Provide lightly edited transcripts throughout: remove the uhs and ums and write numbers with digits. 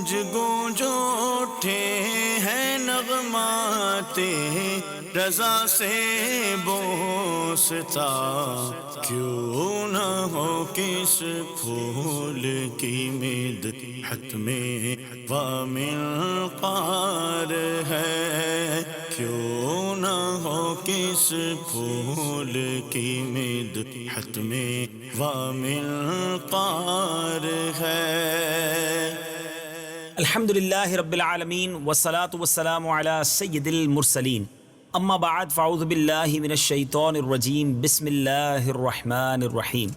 گونج گونج اٹھے ہیں نغمات رضا سے بوستا، کیوں نہ ہو کس پھول کی مدحت میں وامل قار ہے، کیوں نہ ہو کس پھول کی مدحت میں وامل قار ہے۔ الحمدللہ رب العالمین والصلاة والسلام علی سید المرسلین، اما بعد فاعوذ باللہ من الشیطان الرجیم، بسم اللہ الرحمن الرحیم۔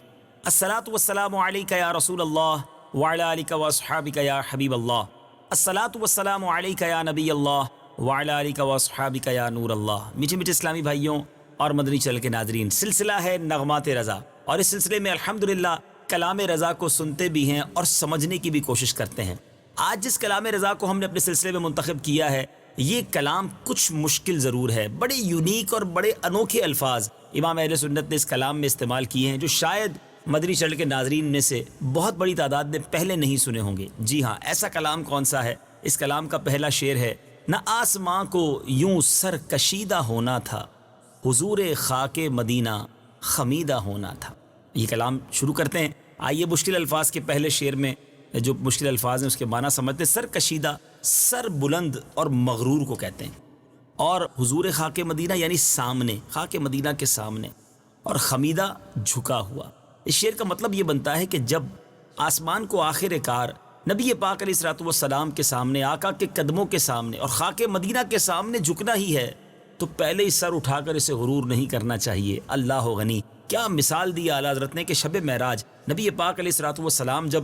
الصلاة والسلام علیک یا رسول اللہ وعلی آلک واصحابک یا حبیب اللہ، الصلاة والسلام علیک یا نبی اللہ وعلی آلک واصحابک یا نور اللہ۔ میٹھے میٹھے اسلامی بھائیوں اور مدنی چینل کے ناظرین، سلسلہ ہے نغمات رضا، اور اس سلسلے میں الحمدللہ کلام رضا کو سنتے بھی ہیں اور سمجھنے کی بھی کوشش کرتے ہیں۔ آج جس کلام رضا کو ہم نے اپنے سلسلے میں منتخب کیا ہے، یہ کلام کچھ مشکل ضرور ہے، بڑے یونیک اور بڑے انوکھے الفاظ امام اہل سنت نے اس کلام میں استعمال کیے ہیں، جو شاید مدنی چینل کے ناظرین میں سے بہت بڑی تعداد نے پہلے نہیں سنے ہوں گے۔ جی ہاں، ایسا کلام کون سا ہے؟ اس کلام کا پہلا شعر ہے: نہ آسماں کو یوں سر کشیدہ ہونا تھا، حضور خاک مدینہ خمیدہ ہونا تھا۔ یہ کلام شروع کرتے ہیں۔ آئیے مشکل الفاظ کے پہلے شعر میں جو مشکل الفاظ ہیں اس کے معنی سمجھتے ہیں۔ سر کشیدہ، سر بلند اور مغرور کو کہتے ہیں، اور حضور خاک مدینہ یعنی سامنے، خاک مدینہ کے سامنے، اور خمیدہ جھکا ہوا۔ اس شعر کا مطلب یہ بنتا ہے کہ جب آسمان کو آخر کار نبی پاک علیہ الصلوۃ والسلام کے سامنے، آقا کے قدموں کے سامنے اور خاک مدینہ کے سامنے جھکنا ہی ہے، تو پہلے ہی سر اٹھا کر اسے غرور نہیں کرنا چاہیے۔ اللہ غنی، کیا مثال دی اعلیٰ حضرت نے کہ شب معراج نبی پاک علیہ الصلوۃ والسلام جب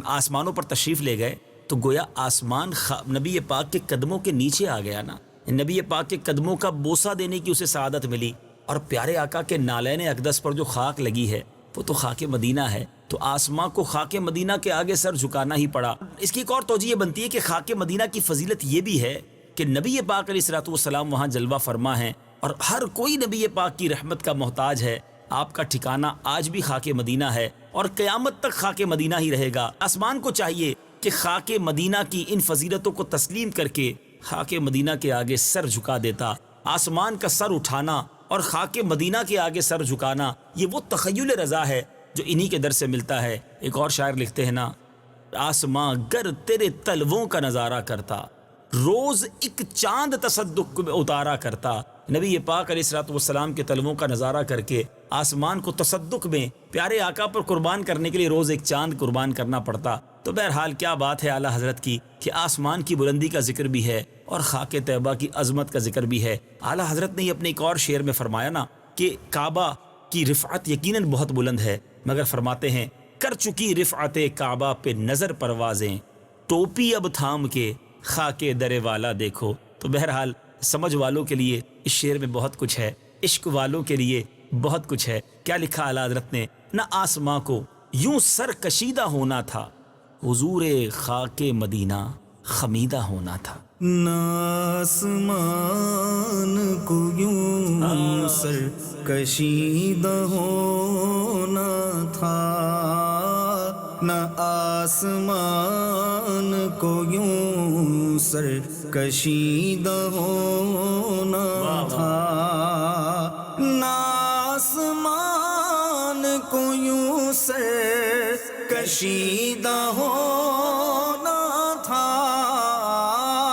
آسمانوں پر تشریف لے گئے تو گویا آسمان نبی پاک کے قدموں کے نیچے آ گیا نا۔ نبی پاک کے قدموں کا بوسہ دینے کی اسے سعادت ملی، اور پیارے آقا کے نالین اقدس پر جو خاک لگی ہے وہ تو خاک مدینہ ہے، تو آسمان کو خاک مدینہ کے آگے سر جھکانا ہی پڑا۔ اس کی ایک اور توجہ یہ بنتی ہے کہ خاک مدینہ کی فضیلت یہ بھی ہے کہ نبی پاک علیہ الصلوۃ والسلام وہاں جلوہ فرما ہیں، اور ہر کوئی نبی پاک کی رحمت کا محتاج ہے۔ آپ کا ٹھکانہ آج بھی خاک مدینہ ہے اور قیامت تک خاک مدینہ ہی رہے گا۔ آسمان کو چاہیے کہ خاک مدینہ کی ان فضیلتوں کو تسلیم کر کے خاک مدینہ کے آگے سر جھکا دیتا۔ آسمان کا سر اٹھانا اور خاک مدینہ کے آگے سر جھکانا، یہ وہ تخیل رضا ہے جو انہی کے در سے ملتا ہے۔ ایک اور شاعر لکھتے ہیں نا: آسماں گر تیرے تلووں کا نظارہ کرتا، روز ایک چاند تصدق میں اتارا کرتا۔ نبی پاک علیہ الصلوۃ والسلام کے تلووں کا نظارہ کر کے آسمان کو تصدق میں پیارے آقا پر قربان کرنے کے لیے روز ایک چاند قربان کرنا پڑتا۔ تو بہرحال کیا بات ہے اعلیٰ حضرت کی کہ آسمان کی بلندی کا ذکر بھی ہے اور خاک طیبہ کی عظمت کا ذکر بھی ہے۔ اعلیٰ حضرت نے یہ اپنے ایک اور شعر میں فرمایا نا کہ کعبہ کی رفعت یقیناً بہت بلند ہے، مگر فرماتے ہیں: کر چکی رفعت کعبہ پہ نظر پروازیں، ٹوپی اب تھام کے خاک در والا دیکھو۔ تو بہرحال سمجھ والوں کے لیے اس شعر میں بہت کچھ ہے، عشق والوں کے لیے بہت کچھ ہے۔ کیا لکھا اعلیٰ حضرت نے؟ نہ آسماں کو یوں سر کشیدہ ہونا تھا، حضور خاک مدینہ خمیدہ ہونا تھا۔ نہ آسمان کو یوں سر کشیدہ ہونا تھا، نہ آسمان کو یوں سر کشیدہ ہونا تھا، نہ آسمان کو یوں سر کشیدہ ہونا تھا،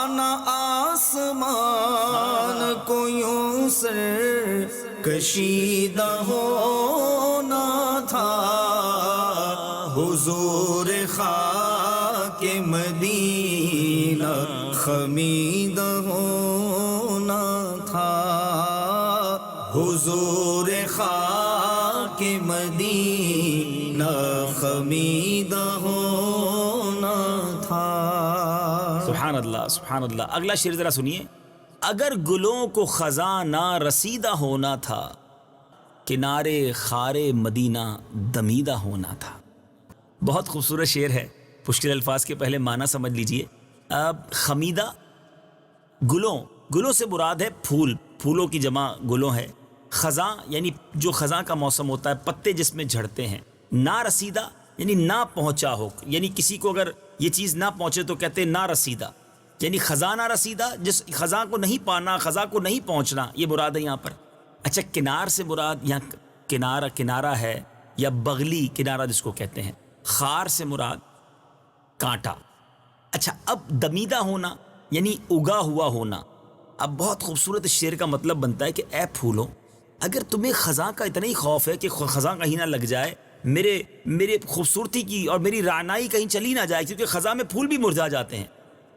نہ آسمان کو یوں سر کشیدہ ہونا تھا، حضور خاک مدینہ خمیدہ ہونا تھا، حضور خاک مدینہ خمیدہ ہونا تھا۔ سبحان اللہ، سبحان اللہ۔ اگلا شعر ذرا سنیے: اگر گلوں کو خزاں نہ رسیدہ ہونا تھا، کنارے خار مدینہ دمیدہ ہونا تھا۔ بہت خوبصورت شعر ہے، مشکل الفاظ کے پہلے معنی سمجھ لیجئے۔ خمیدہ، گلوں سے مراد ہے پھول، پھولوں کی جمع گلوں ہے۔ خزاں یعنی جو خزاں کا موسم ہوتا ہے، پتے جس میں جھڑتے ہیں۔ نا رسیدہ یعنی نہ پہنچا ہو، یعنی کسی کو اگر یہ چیز نہ پہنچے تو کہتے ہیں نا رسیدہ، یعنی خزاں نہ رسیدہ، جس خزاں کو نہیں پانا، خزاں کو نہیں پہنچنا، یہ مراد ہے یہاں پر۔ اچھا کنار سے مراد یہاں کنارہ ہے یا بغلی کنارہ جس کو کہتے ہیں، خار سے مراد کانٹا۔ اچھا اب دمیدہ ہونا یعنی اگا ہوا ہونا۔ اب بہت خوبصورت اس شعر کا مطلب بنتا ہے کہ اے پھولوں، اگر تمہیں خزاں کا اتنا ہی خوف ہے کہ خزاں کہیں نہ لگ جائے، میرے خوبصورتی کی اور میری رعنائی کہیں چلی نہ جائے، کیونکہ خزاں میں پھول بھی مرجھا جاتے ہیں،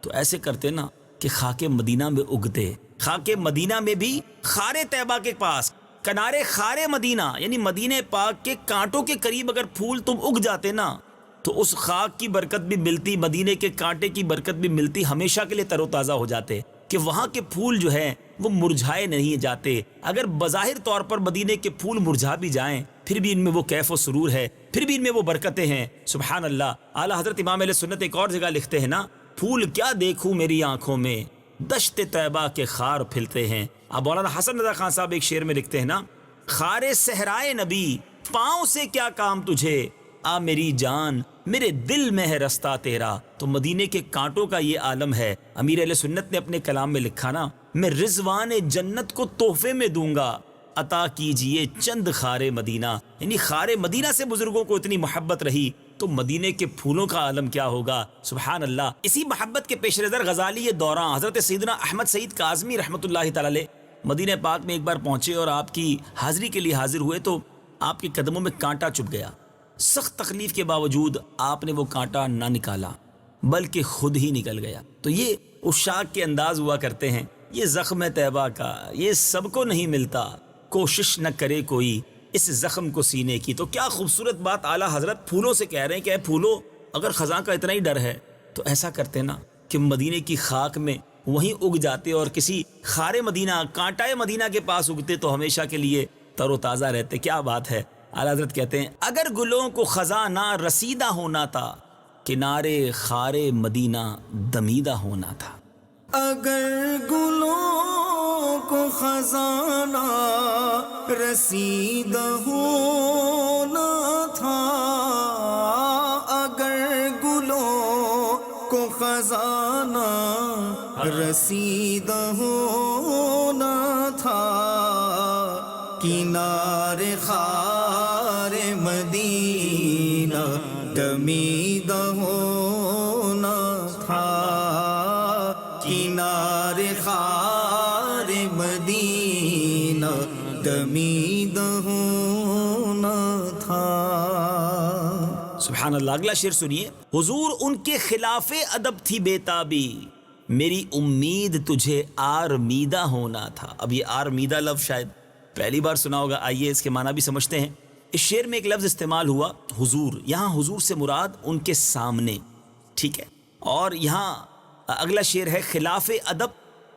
تو ایسے کرتے نا کہ خاک مدینہ میں اگتے، خاک مدینہ میں بھی خار طیبہ کے پاس، کنارے خار مدینہ یعنی مدینہ پاک کے کانٹوں کے قریب اگر پھول تم اگ جاتے نا تو اس خاک کی برکت بھی ملتی، مدینے کے کانٹے کی برکت بھی ملتی، ہمیشہ کے لیے تر و تازہ ہو جاتے، کہ وہاں کے پھول جو ہیں وہ مرجھائے نہیں جاتے۔ اگر بظاہر طور پر مدینے کے پھول مرجھا بھی جائیں پھر بھی ان میں وہ کیف و سرور ہے، پھر بھی ان میں وہ برکتیں ہیں۔ سبحان اللہ۔ اعلیٰ حضرت امام اہل سنت ایک اور جگہ لکھتے ہیں نا، پھول کیا دیکھوں میری آنکھوں میں، دشت طیبہ کے خار پھلتے ہیں۔ اب مولانا حسن رضا خان صاحب ایک شعر میں لکھتے ہیں نا، خارے صحرائے نبی پاؤں سے کیا کام تجھے، آ میری جان میرے دل میں ہے رستہ تیرا۔ تو مدینے کے کانٹوں کا یہ عالم ہے۔ امیر اہل سنت نے اپنے کلام میں لکھا نا، میں رضوان جنت کو تحفے میں دوں گا، عطا کیجئے چند خار مدینہ، یعنی خار مدینہ سے بزرگوں کو اتنی محبت رہی تو مدینے کے پھولوں کا عالم کیا ہوگا۔ سبحان اللہ۔ اسی محبت کے پیش نظر غزالی دوراں حضرت سیدنا احمد سعید کاظمی رحمۃ اللہ تعالی علیہ مدینہ پاک میں ایک بار پہنچے اور آپ کی حاضری کے لیے حاضر ہوئے تو آپ کے قدموں میں کانٹا چبھ گیا۔ سخت تکلیف کے باوجود آپ نے وہ کانٹا نہ نکالا بلکہ خود ہی نکل گیا۔ تو یہ عشاق کے انداز ہوا کرتے ہیں، یہ زخم طیبہ کا یہ سب کو نہیں ملتا، کوشش نہ کرے کوئی اس زخم کو سینے کی۔ تو کیا خوبصورت بات اعلیٰ حضرت پھولوں سے کہہ رہے ہیں کہ اے پھولوں، اگر خزاں کا اتنا ہی ڈر ہے تو ایسا کرتے نا کہ مدینے کی خاک میں وہیں اگ جاتے اور کسی خار مدینہ کانٹائے مدینہ کے پاس اگتے تو ہمیشہ کے لیے تر و تازہ رہتے۔ کیا بات ہے۔ اعلیٰ حضرت کہتے ہیں، اگر گلوں کو خزاں نہ رسیدہ ہونا تھا، کنارے خار مدینہ دمیدہ ہونا تھا۔ اگر گلوں کو خزانہ رسیدہ ہونا تھا، اگر گلوں کو خزانہ رسیدہ ہونا تھا، کنارے خار مدینہ دمیدہ ہونا تھا، کنارے خار مدینہ دمیدہ ہونا تھا۔ سبحان اللہ۔ اگلا شعر سنیے، حضور ان کے خلاف ادب تھی بےتابی، میری امید تجھے آرمیدہ ہونا تھا۔ اب یہ آرمیدہ لفظ شاید پہلی بار سنا ہوگا، آئیے اس کے معنی بھی سمجھتے ہیں۔ اس شعر میں ایک لفظ استعمال ہوا حضور، یہاں حضور سے مراد ان کے سامنے، ٹھیک ہے۔ اور یہاں اگلا شعر ہے خلاف ادب،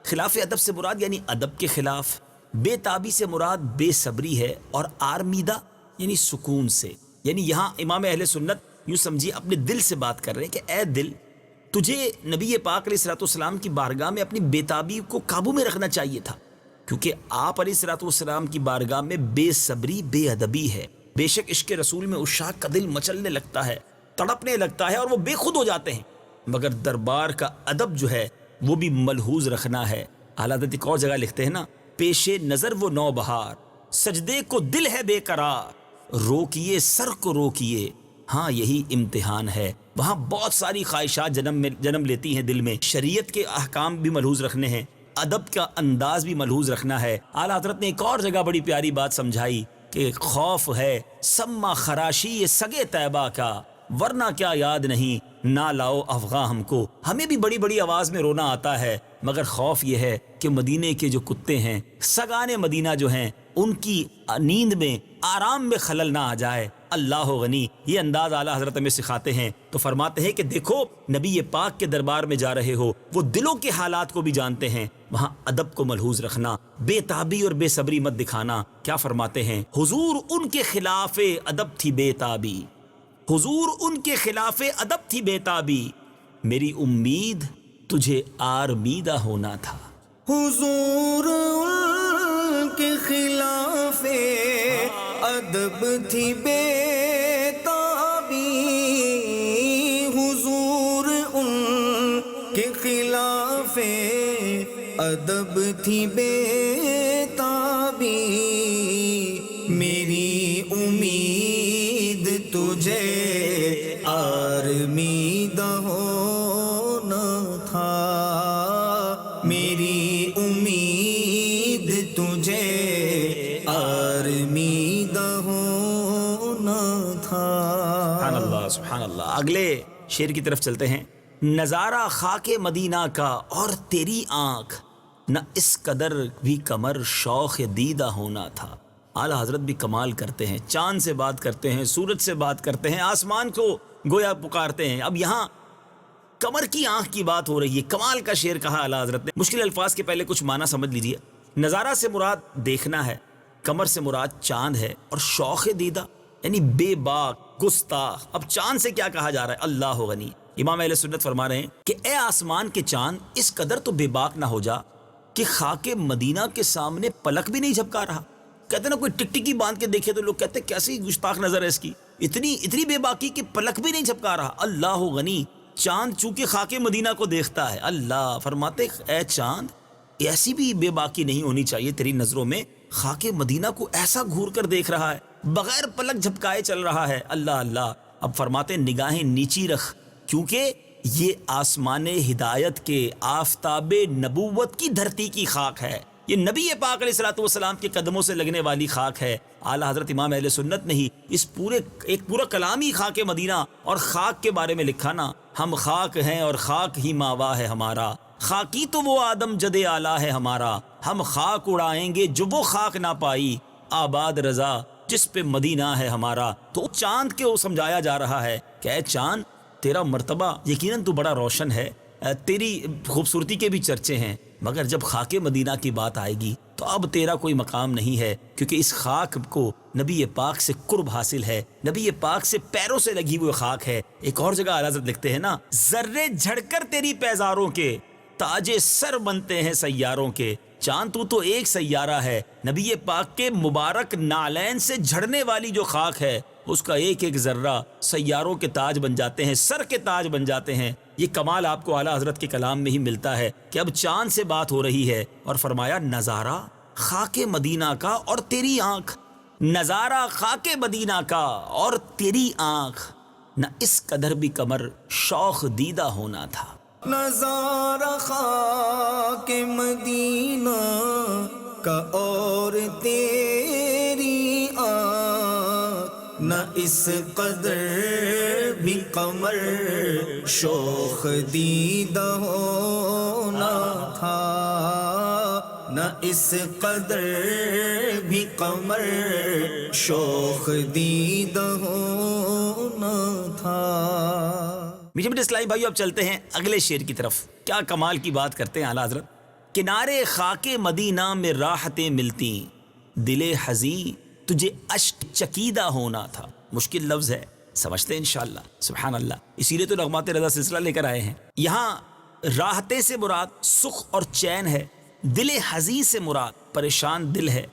خلاف ادب سے مراد یعنی ادب کے خلاف، بے تابی سے مراد بے صبری ہے، اور آرمیدہ یعنی سکون سے، یعنی یہاں امام اہل سنت یوں سمجھیے اپنے دل سے بات کر رہے ہیں کہ اے دل، تجھے نبی پاک علیہ الصلوۃ والسلام کی بارگاہ میں اپنی بے تابی کو قابو میں رکھنا چاہیے تھا، کیونکہ آپ علیہ الصلوۃ والسلام کی بارگاہ میں بے صبری بے ادبی ہے۔ بے شک عشق رسول میں عشاق کا دل مچلنے لگتا ہے، تڑپنے لگتا ہے اور وہ بے خود ہو جاتے ہیں، مگر دربار کا ادب جو ہے وہ بھی ملحوظ رکھنا ہے۔ اعلیٰ حضرت ایک اور جگہ لکھتے ہیں نا، پیش نظر وہ نو بہار، سجدے کو دل ہے بے قرار، روکیے سر کو روکیے، ہاں یہی امتحان ہے۔ وہاں بہت ساری خواہشات جنم لیتی ہیں دل میں، شریعت کے احکام بھی ملحوظ رکھنے ہیں، ادب کا انداز بھی ملحوظ رکھنا ہے۔ اعلیٰ حضرت نے ایک اور جگہ بڑی پیاری بات سمجھائی کہ خوف ہے سما خراشی یہ سگے طیبہ کا، ورنہ کیا یاد نہیں نہ لاؤ افغاں ہم کو۔ ہمیں بھی بڑی بڑی آواز میں رونا آتا ہے، مگر خوف یہ ہے کہ مدینے کے جو کتے ہیں، سگان مدینہ جو ہیں، ان کی نیند میں آرام میں خلل نہ آ جائے۔ اللہ غنی، یہ انداز اعلیٰ حضرت ہمیں سکھاتے ہیں، تو فرماتے ہیں کہ دیکھو نبی پاک کے دربار میں جا رہے ہو، وہ دلوں کے حالات کو بھی جانتے ہیں، وہاں ادب کو ملحوظ رکھنا، بے تابی اور بے صبری مت دکھانا۔ کیا فرماتے ہیں، حضور ان کے خلاف ادب تھی بے تابی، حضور ان کے خلاف ادب تھی بے تابی، میری امید تجھے آرمیدہ ہونا تھا۔ حضور ان کے خلاف ادب تھی بے تابی، کہ خلاف ادب تھی بے تابی میری امید تجھے آرمیدہ ہونا تھا میری امید تجھے آرمیدہ ہونا تھا۔ سبحان اللہ سبحان اللہ۔ اگلے شعر کی طرف چلتے ہیں۔ نظارہ خاک مدینہ کا اور تیری آنکھ نہ اس قدر بھی کمر شوق دیدہ ہونا تھا۔ اعلیٰ حضرت بھی کمال کرتے ہیں، چاند سے بات کرتے ہیں، سورج سے بات کرتے ہیں، آسمان کو گویا پکارتے ہیں۔ اب یہاں کمر کی آنکھ کی بات ہو رہی ہے، کمال کا شعر کہا اعلیٰ حضرت نے۔ مشکل الفاظ کے پہلے کچھ معنی سمجھ لیجئے۔ نظارہ سے مراد دیکھنا ہے، کمر سے مراد چاند ہے، اور شوق دیدہ یعنی بے باک گستاخ۔ اب چاند سے کیا کہا جا رہا ہے؟ اللہ غنی۔ امام اہل سنت فرما رہے ہیں کہ اے آسمان کے چاند اس قدر تو بے باک نہ ہو جا کہ خاک مدینہ کے سامنے پلک بھی نہیں جھپکا رہا۔ کہتے ہیں نا کوئی ٹکٹکی باندھ کے دیکھے تو لوگ کہتے ہیں کیسی گستاخ نظر ہے اس کی، اتنی بے باکی کہ پلک بھی نہیں جھپکا رہا۔ اللہ غنی، چاند چونکہ خاک مدینہ کو دیکھتا ہے، اللہ فرماتے اے چاند ایسی بھی بے باکی نہیں ہونی چاہیے تیری نظروں میں، خاک مدینہ کو ایسا گھور کر دیکھ رہا ہے، بغیر پلک جھپکائے چل رہا ہے۔ اللہ اللہ۔ اب فرماتے نگاہیں نیچی رکھ، کیونکہ یہ آسمان ہدایت کے آفتاب نبوت کی دھرتی کی خاک ہے، یہ نبی پاک علیہ الصلوۃ والسلام کے قدموں سے لگنے والی خاک ہے۔ اعلیٰ حضرت امام اہل سنت نے ہی اس ایک پورا کلام ہی خاک مدینہ اور خاک کے بارے میں لکھا نا۔ ہم خاک ہیں اور خاک ہی ماوا ہے ہمارا، خاکی تو وہ آدم جد اعلیٰ ہے ہمارا، ہم خاک اڑائیں گے جو وہ خاک نہ پائی، آباد رضا جس پہ مدینہ ہے ہمارا۔ تو چاند کے وہ سمجھایا جا رہا ہے کہ اے چاند تیرا مرتبہ یقیناً تو بڑا روشن ہے، تیری خوبصورتی کے بھی چرچے ہیں، مگر جب خاک مدینہ کی بات آئے گی تو اب تیرا کوئی مقام نہیں ہے، کیونکہ اس خاک کو نبی پاک سے قرب حاصل ہے، نبی پاک سے پیروں سے لگی ہوئی خاک ہے۔ ایک اور جگہ اعلیٰ حضرت لکھتے ہیں نا، ذرے جھڑ کر تیری پیزاروں کے تاج سر بنتے ہیں سیاروں کے۔ چاند تو ایک سیارہ ہے، نبی پاک کے مبارک نالین سے جھڑنے والی جو خاک ہے اس کا ایک ایک ذرہ سیاروں کے تاج بن جاتے ہیں، سر کے تاج بن جاتے ہیں۔ یہ کمال آپ کو اعلیٰ حضرت کے کلام میں ہی ملتا ہے کہ اب چاند سے بات ہو رہی ہے اور فرمایا نظارہ خاک مدینہ کا اور تیری آنکھ، نظارہ خاک مدینہ کا اور تیری آنکھ نہ اس قدر بھی کمر شوق دیدہ ہونا تھا۔ نظارہ خاک مدینہ کا اور تیری آنکھ نہ اس قدر بھی قمر شوق دیدہ ہونا تھا، نہ اس قدر بھی قمر شوق دیدہ ہونا تھا۔ میٹھے میٹھے اسلامی بھائیو، اب چلتے ہیں اگلے شعر کی طرف۔ کیا کمال کی بات کرتے ہیں اعلیٰ حضرت۔ کنارے خاک مدینہ میں راحتیں ملتی، دل حزیں تجھے اشک چکیدہ ہونا تھا۔ مشکل لفظ ہے، سمجھتے ہیں انشاءاللہ۔ سبحان اللہ، اسی لیے تو نغمات رضا سلسلہ لے کر آئے ہیں۔ یہاں راحتیں سے مراد سکھ اور چین ہے، دل حزیں سے مراد پریشان دل ہے،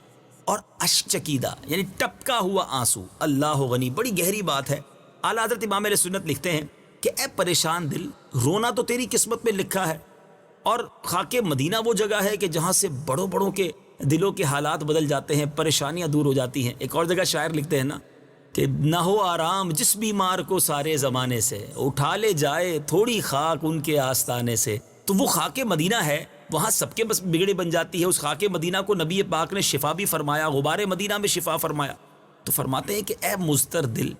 اور اشک چکیدہ یعنی ٹپکا ہوا آنسو۔ اللہ غنی، بڑی گہری بات ہے۔ اعلیٰ حضرت امام اہل سنت لکھتے ہیں کہ اے پریشان دل، رونا تو تیری قسمت میں لکھا ہے، اور خاک مدینہ وہ جگہ ہے کہ جہاں سے بڑوں بڑوں کے دلوں کے حالات بدل جاتے ہیں، پریشانیاں دور ہو جاتی ہیں۔ ایک اور جگہ شاعر لکھتے ہیں نا کہ نہ ہو آرام جس بیمار کو سارے زمانے سے، اٹھا لے جائے تھوڑی خاک ان کے آستانے سے۔ تو وہ خاک مدینہ ہے، وہاں سب کے بس بگڑے بن جاتی ہے۔ اس خاک مدینہ کو نبی پاک نے شفا بھی فرمایا، غبار مدینہ میں شفا فرمایا۔ تو فرماتے ہیں کہ اے مضطر دل،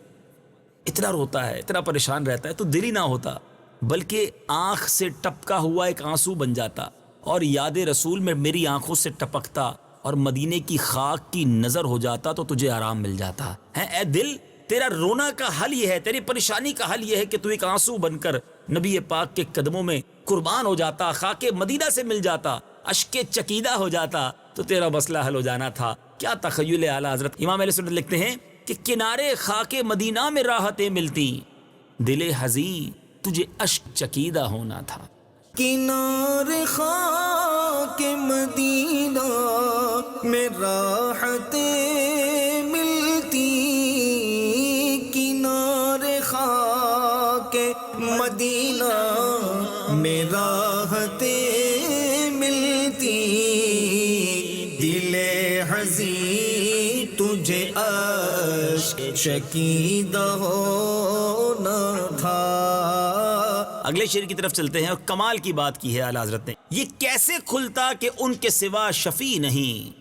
اتنا روتا ہے، اتنا پریشان رہتا ہے، تو دل ہی نہ ہوتا بلکہ آنکھ سے ٹپکا ہوا ایک آنسو بن جاتا، اور یاد رسول میں میری آنکھوں سے ٹپکتا اور مدینے کی خاک کی نظر ہو جاتا تو تجھے آرام مل جاتا ہے۔ اے دل، تیرا رونا کا حل یہ ہے، تیری پریشانی کا حل یہ ہے کہ تو ایک آنسو بن کر نبی پاک کے قدموں میں قربان ہو جاتا، خاک مدینہ سے مل جاتا، اشک چکیدہ ہو جاتا، تو تیرا مسئلہ حل ہو جانا تھا۔ کیا تخیل ہے اعلیٰ حضرت۔ امام اہل سنت لکھتے ہیں کہ کنارے خاک مدینہ میں راحتیں ملتی، دل حزیں تجھے اشک چکیدہ ہونا تھا۔ کنارے خاک مدینہ میں راحتیں ملتی، کنارے خاک مدینہ میں راحتیں ملتی، دل حزین تجھے اشک شکیدہ ہونا تھا۔ اگلے شعر کی طرف چلتے ہیں، اور کمال کی بات کی ہے اعلیٰ حضرت نے، یہ کیسے کھلتا کہ ان کے سوا شفیع نہیں،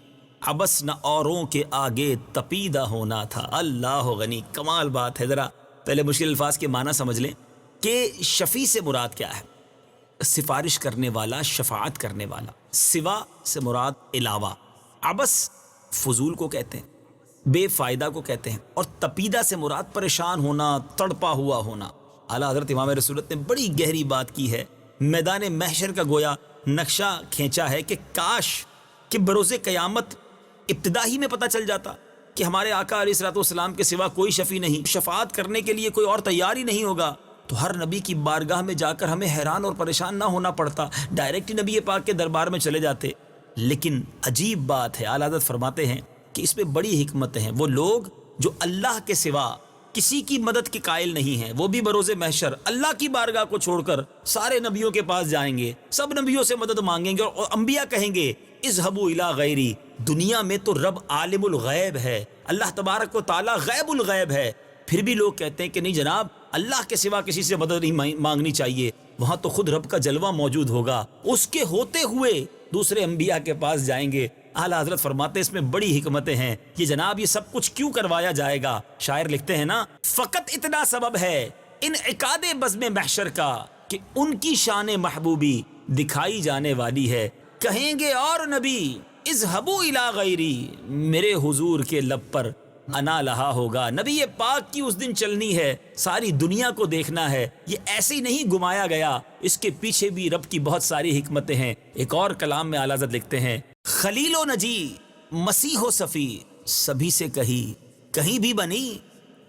عبس نہ اوروں کے آگے تپیدہ ہونا تھا۔ اللہ غنی، کمال بات ہے۔ ذرا پہلے مشکل الفاظ کے معنی سمجھ لیں کہ شفیع سے مراد کیا ہے؟ سفارش کرنے والا، شفاعت کرنے والا۔ سوا سے مراد علاوہ، عبس فضول کو کہتے ہیں، بے فائدہ کو کہتے ہیں، اور تپیدہ سے مراد پریشان ہونا، تڑپا ہوا ہونا۔ اعلیٰ حضرت امام رسولت نے بڑی گہری بات کی ہے، میدان محشر کا گویا نقشہ کھینچا ہے کہ کاش کہ بروز قیامت ابتدا ہی میں پتہ چل جاتا کہ ہمارے آقا علیہ الصلوۃ والسلام کے سوا کوئی شفیع نہیں، شفاعت کرنے کے لیے کوئی اور تیار ہی نہیں ہوگا، تو ہر نبی کی بارگاہ میں جا کر ہمیں حیران اور پریشان نہ ہونا پڑتا، ڈائریکٹ نبی پاک کے دربار میں چلے جاتے۔ لیکن عجیب بات ہے، اعلیٰ حضرت فرماتے ہیں کہ اس میں بڑی حکمتیں ہیں۔ وہ لوگ جو اللہ کے سوا کسی کی مدد کے قائل نہیں ہیں، وہ بھی بروز محشر اللہ کی بارگاہ کو چھوڑ کر سارے نبیوں کے پاس جائیں گے، سب نبیوں سے مدد مانگیں گے، اور انبیاء کہیں گے اذهبوا الی غیری، دنیا میں تو رب عالم الغیب ہے، اللہ تبارک و تعالی غیب الغیب ہے، پھر بھی لوگ کہتے ہیں کہ نہیں جناب، اللہ کے سوا کسی سے مدد نہیں مانگنی چاہیے، وہاں تو خود رب کا جلوہ موجود ہوگا، اس کے ہوتے ہوئے دوسرے انبیاء کے پاس جائیں گے۔ اعلیٰ حضرت فرماتے ہیں اس میں بڑی حکمتیں ہیں، یہ جناب یہ سب کچھ کیوں کروایا جائے گا؟ شاعر لکھتے ہیں نا، فقط اتنا سبب ہے انعقاد بزم محشر کا کہ ان کی شان محبوبی دکھائی جانے والی ہے، کہیں گے اور نبی اذهبوا الی غیری، میرے حضور کے لب پر انا لہا ہوگا، نبی پاک کی اس دن چلنی ہے، ساری دنیا کو دیکھنا ہے، یہ ایسے ہی نہیں گمایا گیا، اس کے پیچھے بھی رب کی بہت ساری حکمتیں ہیں۔ ایک اور کلام میں اعلیٰ حضرت لکھتے ہیں، خلیل و نجی مسیح و صفی سبھی سے کہیں بھی بنی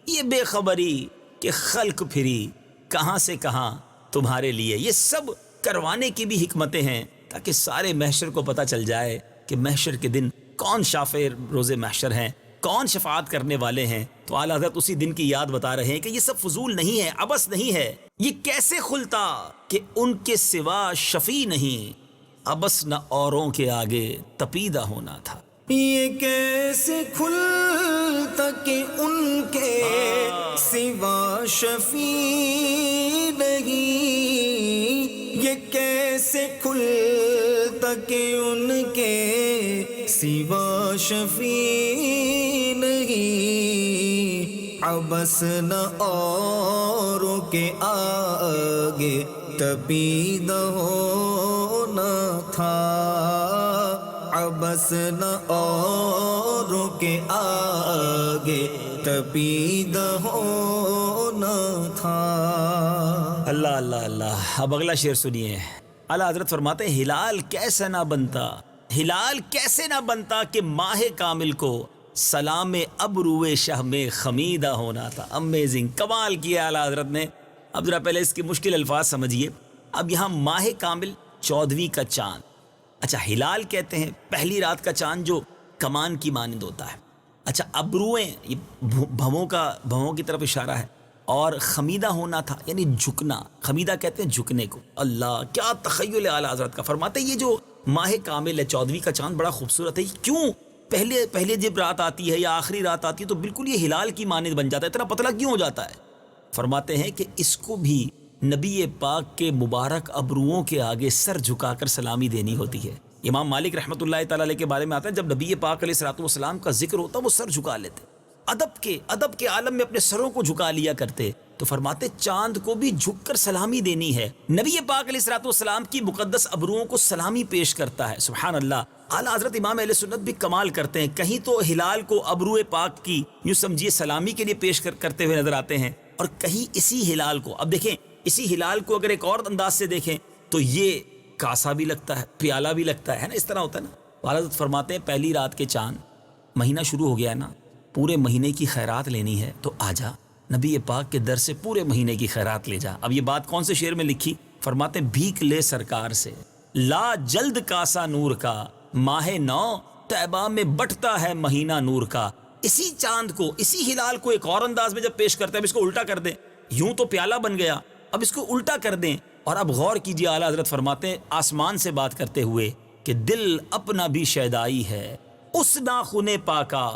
یہ بے خبری کہ خلق پھری کہاں سے کہاں تمہارے لیے۔ یہ سب کروانے کی بھی حکمتیں ہیں تاکہ سارے محشر کو پتہ چل جائے کہ محشر کے دن کون شافع روز محشر ہیں، کون شفاعت کرنے والے ہیں۔ تو اعلیٰ حضرت اسی دن کی یاد بتا رہے ہیں کہ یہ سب فضول نہیں ہے، عبث نہیں ہے، یہ کیسے کھلتا کہ ان کے سوا شفیع نہیں، عبث نہ اوروں کے آگے تپیدہ ہونا تھا۔ یہ کیسے کھلتا کہ ان کے سوا شفیع نہیں، یہ کیسے کھلتا کہ ان کے سوا شفیع نہیں، عبث نہ اوروں کے آگے تپیدہ ہونا تھا، عبث نہ اوروں کے آگے تپیدہ ہونا تھا۔ اللہ اللہ اللہ۔ اب اگلا شعر سنیے، اعلیٰ حضرت فرماتے ہیں، ہلال کیسے نہ بنتا، ہلال کیسے نہ بنتا کہ ماہ کامل کو سلام ابروئے شہ میں خمیدہ ہونا تھا۔ امیزنگ، کمال کیا اعلیٰ حضرت نے۔ اب ذرا پہلے اس کے مشکل الفاظ سمجھیے۔ اب یہاں ماہ کامل 14ویں کا چاند، اچھا ہلال کہتے ہیں پہلی رات کا چاند جو کمان کی مانند ہوتا ہے، اچھا ابروئیں یہ بھووں کی طرف اشارہ ہے، اور خمیدہ ہونا تھا یعنی جھکنا، خمیدہ کہتے ہیں جھکنے کو۔ اللہ کیا تخیل ہے اعلیٰ حضرت کا۔ فرماتے ہیں یہ جو ماہ کامل ہے 14ویں کا چاند بڑا خوبصورت ہے، کیوں پہلے جب رات آتی ہے یا آخری رات آتی ہے تو بالکل یہ ہلال کی مانند بن جاتا ہے، اتنا پتلا کیوں ہو جاتا ہے؟ فرماتے ہیں کہ اس کو بھی نبی پاک کے مبارک ابروؤں کے آگے سر جھکا کر سلامی دینی ہوتی ہے۔ امام مالک رحمۃ اللہ تعالی علیہ کے بارے میں آتا ہے، جب نبی پاک علیہ الصلوۃ والسلام کا ذکر ہوتا وہ سر جھکا لیتے، ادب کے عالم میں اپنے سروں کو جھکا لیا کرتے۔ تو فرماتے چاند کو بھی جھک کر سلامی دینی ہے، نبی پاک علیہ الصلوۃ والسلام کی مقدس ابروؤں کو سلامی پیش کرتا ہے۔ سبحان اللہ۔ اعلیٰ حضرت امام اہل سنت بھی کمال کرتے ہیں، کہیں تو ہلال کو ابروئے پاک کی یوں سمجھیے سلامی کے لیے پیش کرتے ہوئے نظر آتے ہیں، اور کہیں اسی ہلال کو، اب دیکھیں اسی ہلال کو اگر ایک اور انداز سے دیکھیں تو یہ کاسا بھی لگتا ہے، پیالہ بھی لگتا ہے نا، اس طرح ہوتا ہے نا۔ حضرت فرماتے ہیں پہلی رات کے چاند، مہینہ شروع ہو گیا ہے نا، پورے مہینے کی خیرات لینی ہے تو آجا نبی پاک کے در سے پورے مہینے کی خیرات لے جا۔ اب یہ بات کون سے شعر میں لکھی؟ فرماتے ہیں بھیک لے سرکار سے، لا جلد کاسا نور کا، ماہ نو طیبہ میں بٹتا ہے مہینہ نور کا۔ اسی چاند کو، اسی ہلال کو ایک اور انداز میں جب پیش کرتے ہیں، اب اس کو الٹا کر دیں، یوں تو پیالہ بن گیا، اب اس کو الٹا کر دیں. اور اب غور کیجیے، اعلیٰ حضرت فرماتے ہیں آسمان سے بات کرتے ہوئے کہ دل اپنا بھی شیدائی ہے، اس ناخن پاکا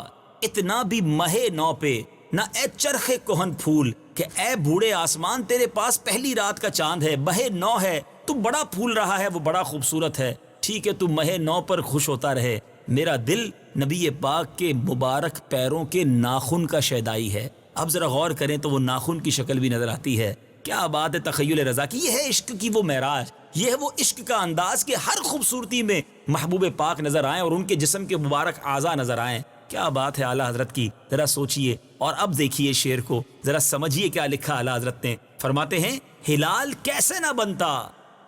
اتنا بھی مہے نو پہ، نہ اے چرخ کوہن پھول کہ اے بوڑھے آسمان تیرے پاس پہلی رات کا چاند ہے، مہے نو ہے، تو بڑا پھول رہا ہے، وہ بڑا خوبصورت ہے، ٹھیک ہے تو مہے نو پر خوش ہوتا رہے، میرا دل نبی پاک کے مبارک پیروں کے ناخن کا شیدائی ہے. اب ذرا غور کریں تو وہ ناخن کی شکل بھی نظر آتی ہے. کیا بات ہے تخیل رضا کی، یہ ہے عشق کی وہ معراج، یہ ہے وہ عشق کا انداز کہ ہر خوبصورتی میں محبوب پاک نظر آئیں اور ان کے جسم کے مبارک اعضاء نظر آئیں. کیا بات ہے اعلیٰ حضرت کی، ذرا سوچئے اور اب دیکھیے شعر کو، ذرا سمجھیے کیا لکھا اعلیٰ حضرت نے. فرماتے ہیں ہلال کیسے نہ بنتا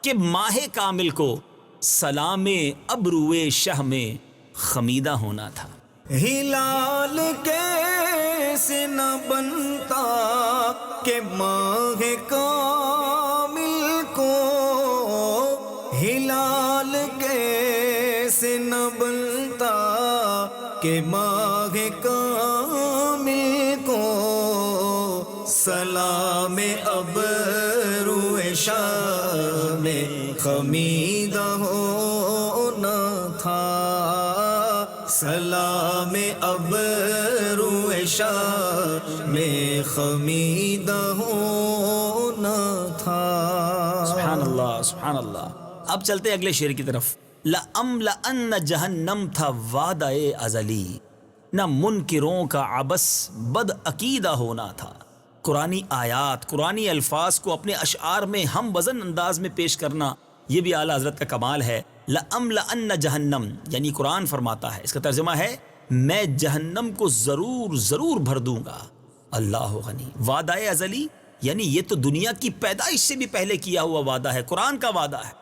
کہ ماہ کامل کو سلام ابروئے شہ میں خمیدہ ہونا تھا. ہلال کیسے نہ بنتا کہ ماہ کامل کو، ہلال کیسے نہ بنتا کہ ماہ کامل کو، سلام ابروئے شاہ میں خمیدہ ہونا تھا، سلام ابروئے شاہ میں خمیدہ ہونا تھا. سبحان اللہ سبحان اللہ. اب چلتے اگلے شعر کی طرف. لَأَمْلَأَنَّ جہنم تھا وعدہ ازلی، نہ منکروں کا عبث بد عقیدہ ہونا تھا. قرآنی آیات، قرآنی الفاظ کو اپنے اشعار میں ہم وزن انداز میں پیش کرنا، یہ بھی اعلیٰ حضرت کا کمال ہے. لَأَمْلَأَنَّ جہنم یعنی قرآن فرماتا ہے، اس کا ترجمہ ہے میں جہنم کو ضرور ضرور بھر دوں گا. اللہ غنی. وعدہ ازلی یعنی یہ تو دنیا کی پیدائش سے بھی پہلے کیا ہوا وعدہ ہے، قرآن کا وعدہ ہے.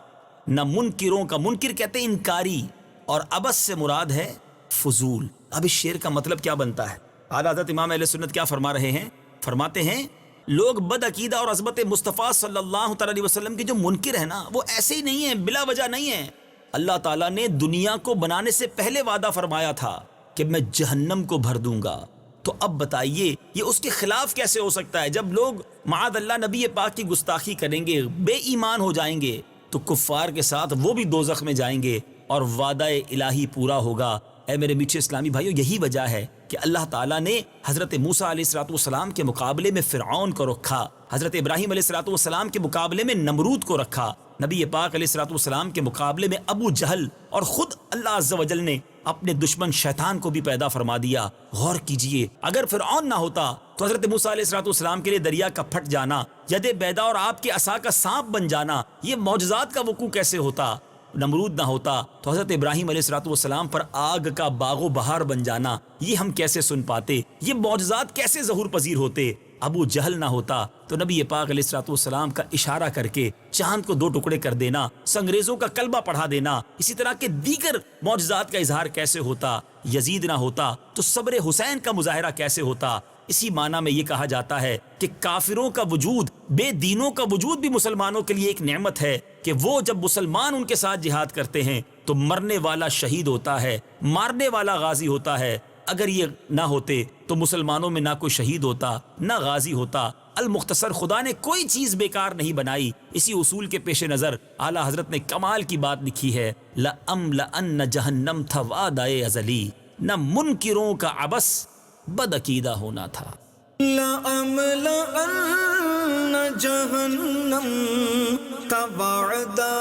نہ منکروں کا، منکر کہتے ہیں انکاری، اور عبث سے مراد ہے فضول. اب اس شعر کا مطلب کیا بنتا ہے؟ اعلیٰ حضرت امام اہل سنت کیا فرما رہے ہیں؟ فرماتے ہیں لوگ بد عقیدہ اور عظمت مصطفیٰ صلی اللہ تعالی علیہ وسلم کے جو منکر ہیں نا، وہ ایسے ہی نہیں ہیں، بلا وجہ نہیں ہیں. اللہ تعالیٰ نے دنیا کو بنانے سے پہلے وعدہ فرمایا تھا کہ میں جہنم کو بھر دوں گا. تو اب بتائیے یہ اس کے خلاف کیسے ہو سکتا ہے؟ جب لوگ معاذ اللہ نبی پاک کی گستاخی کریں گے، بے ایمان ہو جائیں گے، تو کفار کے ساتھ وہ بھی دوزخ میں جائیں گے اور وعدہ الہی پورا ہوگا. اے میرے میٹھے اسلامی بھائیو، یہی وجہ ہے کہ اللہ تعالیٰ نے حضرت موسیٰ علیہ السلام کے مقابلے میں فرعون کو رکھا، حضرت ابراہیم علیہ السلام کے مقابلے میں نمرود کو رکھا، نبی پاک علیہ السلام کے مقابلے میں ابو جہل، اور خود اللہ عز و جل نے اپنے دشمن شیطان کو بھی پیدا فرما دیا. غور کیجئے، اگر فرعون نہ ہوتا تو حضرت موسیٰ علیہ السلام کے لیے دریا کا پھٹ جانا، ید بیدا اور آپ کے عصا کا سانپ بن جانا، یہ معجزات کا وقوع کیسے ہوتا؟ نمرود نہ ہوتا تو حضرت ابراہیم علیہ السلام پر آگ کا باغ و بہار بن جانا، یہ ہم کیسے سن پاتے؟ یہ معجزات کیسے ظہور پذیر ہوتے؟ ابو جہل نہ ہوتا تو نبی پاک علیہ السلام کا اشارہ کر کے چاند کو 2 ٹکڑے کر دینا، سنگریزوں کا کلبہ پڑھا دینا، اسی طرح کے دیگر معجزات کا اظہار کیسے ہوتا؟ یزید نہ ہوتا تو صبر حسین کا مظاہرہ کیسے ہوتا؟ اسی معنی میں یہ کہا جاتا ہے کہ کافروں کا وجود، بے دینوں کا وجود بھی مسلمانوں کے لیے ایک نعمت ہے کہ وہ جب مسلمان ان کے ساتھ جہاد کرتے ہیں تو مرنے والا شہید ہوتا ہے، مارنے والا غازی ہوتا ہے. اگر یہ نہ ہوتے تو مسلمانوں میں نہ کوئی شہید ہوتا نہ غازی ہوتا. المختصر خدا نے کوئی چیز بیکار نہیں بنائی. اسی اصول کے پیش نظر اعلیٰ حضرت نے کمال کی بات لکھی ہے، لَأَمْلَأَنَّ جَهَنَّمْ تھا وعدہ ازلی، نہ منکروں کا عبث بد عقیدہ ہونا تھا. لَأَمْلَأَنَّ جَهَنَّمْ تھا وعدہ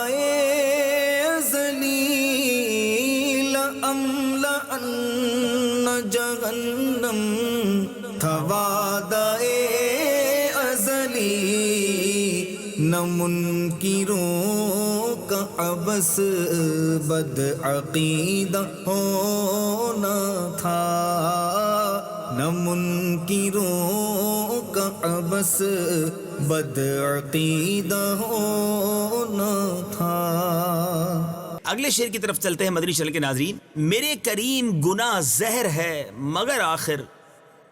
ازلی، لَأَمْلَأَنَّ جہنم تھا وعدہ ازلی، نہ منکروں کا عبث بد عقیدہ ہونا تھا، نہ منکروں کا عبث بد عقیدہ ہونا تھا. اگلے شعر کی طرف چلتے ہیں مدنی چینل کے ناظرین. میرے کریم گناہ زہر ہے مگر آخر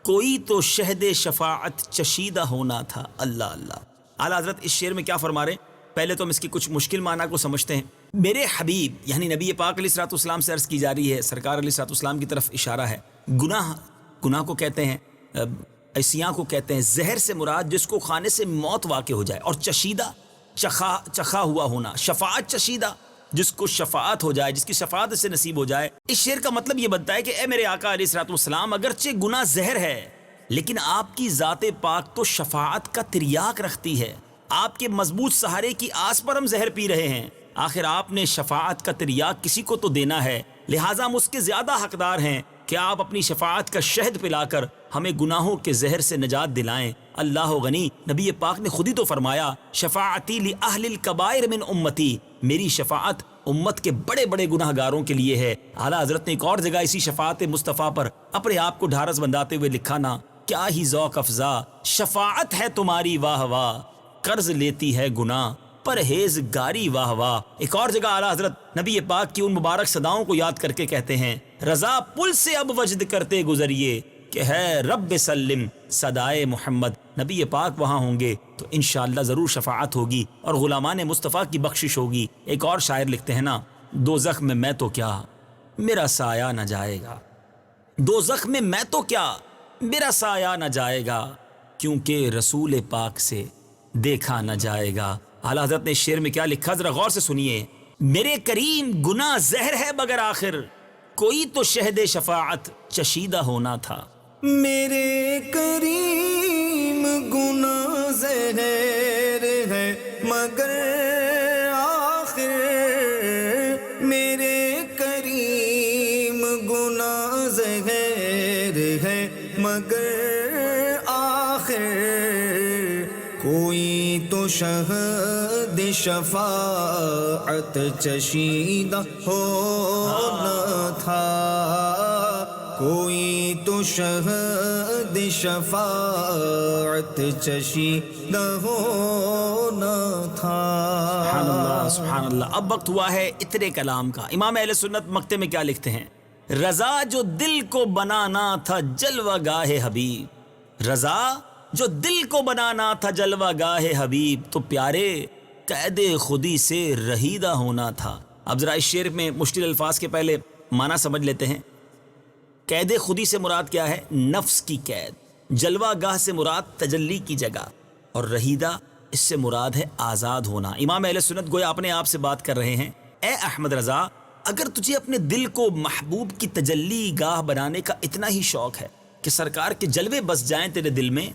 کوئی تو شہد شفاعت چشیدہ ہونا تھا. اللہ اللہ. اعلیٰ حضرت اس شعر میں کیا فرما رہے ہیں؟ پہلے تو ہم اس کی کچھ مشکل معنی کو سمجھتے ہیں. میرے حبیب یعنی نبی پاک علیہ السلام سے عرض کی جا رہی ہے، سرکار علیہ السلام کی طرف اشارہ ہے. گناہ کو کہتے ہیں ایسیاں کو کہتے ہیں. زہر سے مراد جس کو کھانے سے موت واقع ہو جائے. اور چشیدہ چخا ہوا ہونا. شفاعت چشیدہ جس کو شفاعت ہو جائے, جس کی شفاعت سے نصیب ہو جائے. اس شعر کا مطلب یہ بنتا ہے کہ اے میرے آقا علیہ الصلوۃ والسلام, اگرچہ گناہ زہر ہے لیکن آپ کی ذات پاک تو شفاعت کا تریاق رکھتی ہے. آپ کے مضبوط سہارے کی آس پر ہم زہر پی رہے ہیں. آخر آپ نے شفاعت کا تریاق کسی کو تو دینا ہے, لہٰذا ہم اس کے زیادہ حقدار ہیں کہ آپ اپنی شفاعت کا شہد پلا کر ہمیں گناہوں کے زہر سے نجات دلائیں. اللہ غنی, نبی پاک نے خود ہی تو فرمایا شفاعتی لأہل الکبائر من امتی, میری شفاعت امت کے بڑے بڑے گناہ گاروں کے لیے ہے. اعلیٰ حضرت نے ایک اور جگہ اسی شفاعت مصطفیٰ پر اپنے آپ کو ڈھارس بندھاتے ہوئے لکھا نا, کیا ہی ذوق افزا شفاعت ہے تمہاری واہ واہ, قرض لیتی ہے گناہ پرہیزگاری واہ واہ. ایک اور جگہ اعلیٰ حضرت نبی پاک کی ان مبارک صداؤں کو یاد کر کے کہتے ہیں, رضا پل سے اب وجد کرتے گزریے کہ ہے رب سلم صدائے محمد. نبی پاک وہاں ہوں گے تو انشاءاللہ ضرور شفاعت ہوگی اور غلامان مصطفیٰ کی بخشش ہوگی. ایک اور شاعر لکھتے ہیں نا, دوزخ میں میں تو کیا میرا سایہ نہ جائے گا, دوزخ میں میں تو کیا میرا سایہ نہ جائے گا, کیونکہ رسول پاک سے دیکھا نہ جائے گا. اعلیٰ حضرت نے شعر میں کیا لکھا, ذرا غور سے سنیے. میرے کریم گناہ زہر ہے مگر آخر کوئی تو شہد شفاعت چشیدہ ہونا تھا. میرے کریم گناہ زہر ہے مگر آخر, میرے کریم گناہ زہر ہے مگر آخر, کوئی تو شہد شفاعت چشیدہ ہونا تھا, کوئی تو شہد شفاعت چشیدہ ہونا تھا. سبحان اللہ سبحان اللہ. اب وقت ہوا ہے اتنے کلام کا. امام اہل سنت مکتے میں کیا لکھتے ہیں, رضا جو دل کو بنانا تھا جلوہ گاہ حبیب, رضا جو دل کو بنانا تھا جلوہ گاہ حبیب, تو پیارے قید خودی سے رہیدہ ہونا تھا. اب ذرا اس شعر میں مشکل الفاظ کے پہلے معنی سمجھ لیتے ہیں. قید خودی سے مراد کیا ہے, نفس کی قید. جلوہ گاہ سے مراد تجلی کی جگہ, اور رہیدہ اس سے مراد ہے آزاد ہونا. امام اہل سنت گویا اپنے آپ سے بات کر رہے ہیں, اے احمد رضا, اگر تجھے اپنے دل کو محبوب کی تجلی گاہ بنانے کا اتنا ہی شوق ہے کہ سرکار کے جلوے بس جائیں تیرے دل میں,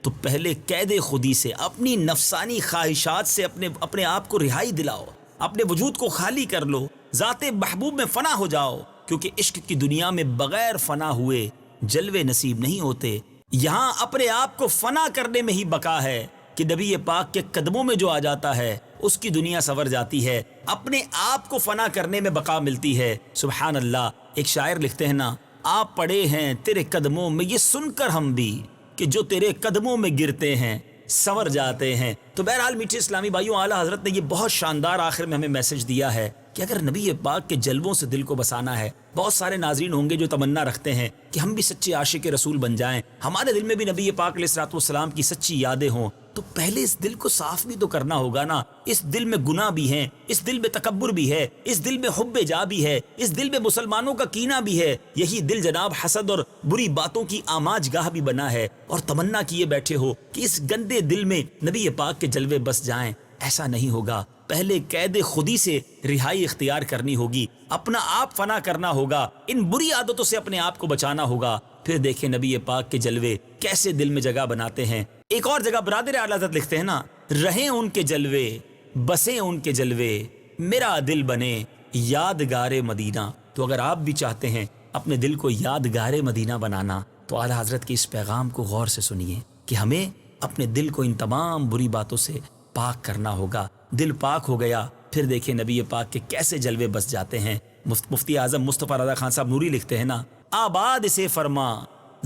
تو پہلے قید خودی سے, اپنی نفسانی خواہشات سے اپنے آپ کو رہائی دلاؤ, اپنے وجود کو خالی کر لو, ذات محبوب میں فنا ہو جاؤ, کیونکہ عشق کی دنیا میں بغیر فنا ہوئے جلوے نصیب نہیں ہوتے. یہاں اپنے آپ کو فنا کرنے میں ہی بقا ہے کہ نبی پاک کے قدموں میں جو آ جاتا ہے اس کی دنیا سنور جاتی ہے, اپنے آپ کو فنا کرنے میں بقا ملتی ہے. سبحان اللہ. ایک شاعر لکھتے ہیں نا, آپ پڑے ہیں تیرے قدموں میں یہ سن کر ہم بھی کہ جو تیرے قدموں میں گرتے ہیں سنور جاتے ہیں. تو بہرحال میٹھے اسلامی بھائیوں, اعلیٰ حضرت نے یہ بہت شاندار آخر میں ہمیں میسج دیا ہے کہ اگر نبی پاک کے جلووں سے دل کو بسانا ہے, بہت سارے ناظرین ہوں گے جو تمنا رکھتے ہیں کہ ہم بھی سچے عاشق رسول بن جائیں, ہمارے دل میں بھی نبی پاک علیہ الصلوۃ والسلام کی سچی یادیں ہوں, تو پہلے اس دل کو صاف بھی تو کرنا ہوگا نا. اس دل میں گناہ بھی ہیں, اس دل میں تکبر بھی ہے, اس دل میں حب جا بھی ہے, اس دل میں مسلمانوں کا کینہ بھی ہے. یہی دل جناب حسد اور بری باتوں کی آماج گاہ بھی بنا ہے, اور تمنا کیے بیٹھے ہو کہ اس گندے دل میں نبی پاک کے جلوے بس جائیں. ایسا نہیں ہوگا. پہلے قید خودی سے رہائی اختیار کرنی ہوگی, اپنا آپ فنا کرنا ہوگا, ان بری عادتوں سے اپنے آپ کو بچانا ہوگا. پھر دیکھیں نبی پاک کے جلوے کیسے دل میں جگہ بناتے ہیں. ایک اور جگہ برادر اعلیٰ حضرت لکھتے ہیں نا, رہیں ان کے جلوے بسیں ان کے جلوے میرا دل بنے یادگار مدینہ. تو اگر آپ بھی چاہتے ہیں اپنے دل کو یادگار مدینہ بنانا, تو اعلیٰ حضرت کے اس پیغام کو غور سے سنیے کہ ہمیں اپنے دل کو ان تمام بری باتوں سے پاک کرنا ہوگا. دل پاک ہو گیا, پھر دیکھیں نبی پاک کے کیسے جلوے بس جاتے ہیں. مفتی اعظم مصطفیٰ رضا خان صاحب نوری لکھتے ہیں نا, آباد سے فرما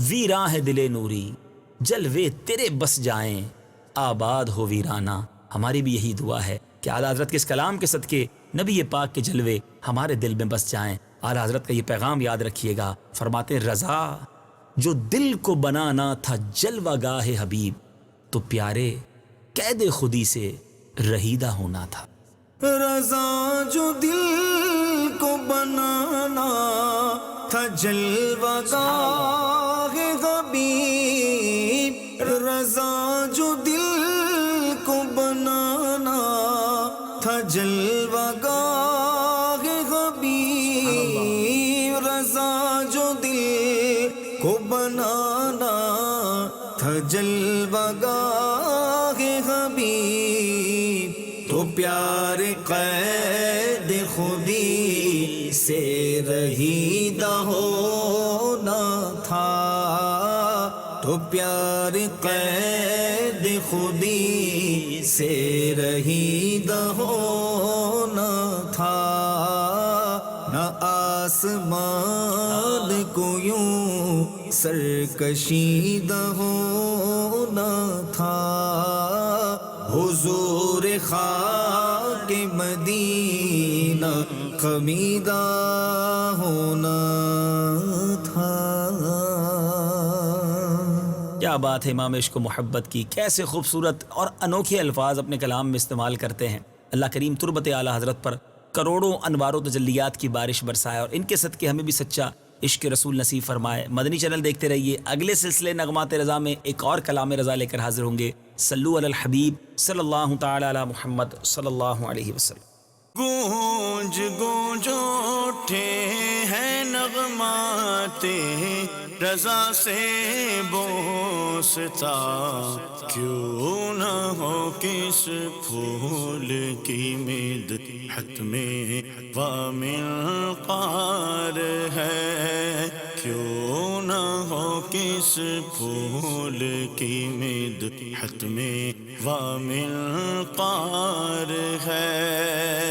ویراں ہے دل نوری جلوے تیرے بس جائیں آباد ہو ویرانہ. ہماری بھی یہی دعا ہے کہ اعلیٰ حضرت کے اس کلام کے صدقے نبی پاک کے جلوے ہمارے دل میں بس جائیں. اعلیٰ حضرت کا یہ پیغام یاد رکھیے گا. فرماتے رضا جو دل کو بنانا تھا جلوہ گاہ حبیب, تو پیارے قید خودی سے رہیدہ ہونا تھا. رضا جو دل کو بنانا تھا جلوہ گاہ حبیب, رضا جو دل کو بنانا تھا جلوہ گاہ حبیب، رضا جو دل کو بنانا تھا جلوہ گاہ حبیب، تو پیار قید خودی سے رہیدہ ہونا تھا، تو پیار قید خودی سے رہیدہ ہونا تھا، نہ آسمان کو یوں سرکشیدہ ہونا تھا، حضور خاک مدینہ خمیدہ ہونا تھا۔ کیا بات ہے امام عشق و محبت کی، کیسے خوبصورت اور انوکھے الفاظ اپنے کلام میں استعمال کرتے ہیں۔ اللہ کریم تربت اعلیٰ حضرت پر کروڑوں انوار و تجلیات کی بارش برسائے اور ان کے صدقے ہمیں بھی سچا عشق رسول نصیب فرمائے۔ مدنی چینل دیکھتے رہیے، اگلے سلسلے نغمات رضا میں ایک اور کلام رضا لے کر حاضر ہوں گے۔ صلو علی الحبیب صلی اللہ تعالی علی محمد صلی اللہ علیہ وسلم۔ گونج گونج اٹھے ہیں نغمات رضا سے بوستا، کیوں نہ ہو کس پھول کی مدحت میں ومنقار ہے، کیوں نہ ہو کس پھول کی مدحت میں ومنقار ہے۔